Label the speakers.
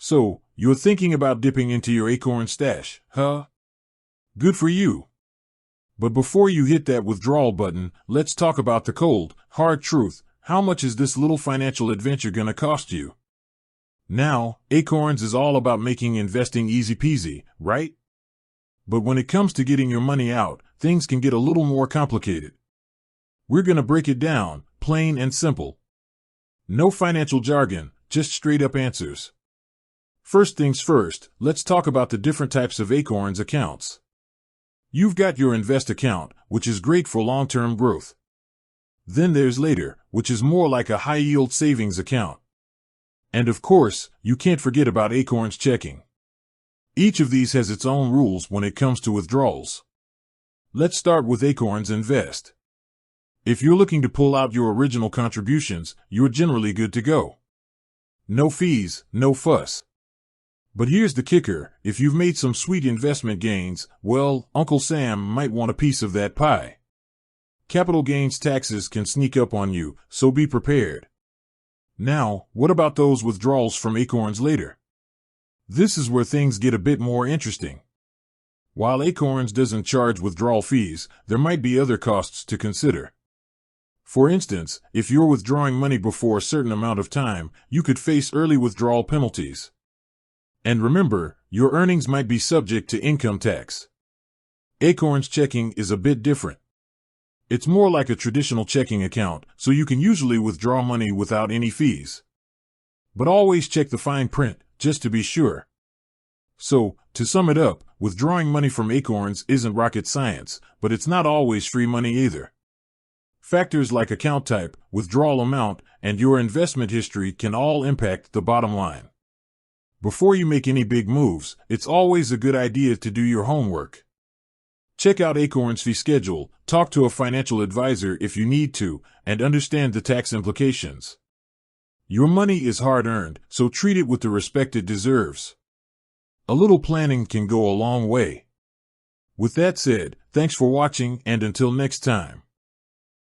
Speaker 1: So, you're thinking about dipping into your Acorn stash, huh? Good for you. But before you hit that withdrawal button, let's talk about the cold, hard truth. How much is this little financial adventure gonna cost you? Now, Acorns is all about making investing easy peasy, right? But when it comes to getting your money out, things can get a little more complicated. We're gonna break it down, plain and simple. No financial jargon, just straight up answers. First things first, let's talk about the different types of Acorns accounts. You've got your invest account, which is great for long-term growth. Then there's Later, which is more like a high-yield savings account. And of course, you can't forget about Acorns checking. Each of these has its own rules when it comes to withdrawals. Let's start with Acorns Invest. If you're looking to pull out your original contributions, you're generally good to go. No fees, no fuss. But here's the kicker, if you've made some sweet investment gains, well, Uncle Sam might want a piece of that pie. Capital gains taxes can sneak up on you, so be prepared. Now, what about those withdrawals from Acorns Later? This is where things get a bit more interesting. While Acorns doesn't charge withdrawal fees, there might be other costs to consider. For instance, if you're withdrawing money before a certain amount of time, you could face early withdrawal penalties. And remember, your earnings might be subject to income tax. Acorns checking is a bit different. It's more like a traditional checking account, so you can usually withdraw money without any fees. But always check the fine print, just to be sure. So, to sum it up, withdrawing money from Acorns isn't rocket science, but it's not always free money either. Factors like account type, withdrawal amount, and your investment history can all impact the bottom line. Before you make any big moves, it's always a good idea to do your homework. Check out Acorns' fee schedule, talk to a financial advisor if you need to, and understand the tax implications. Your money is hard-earned, so treat it with the respect it deserves. A little planning can go a long way. With that said, thanks for watching, and until next time.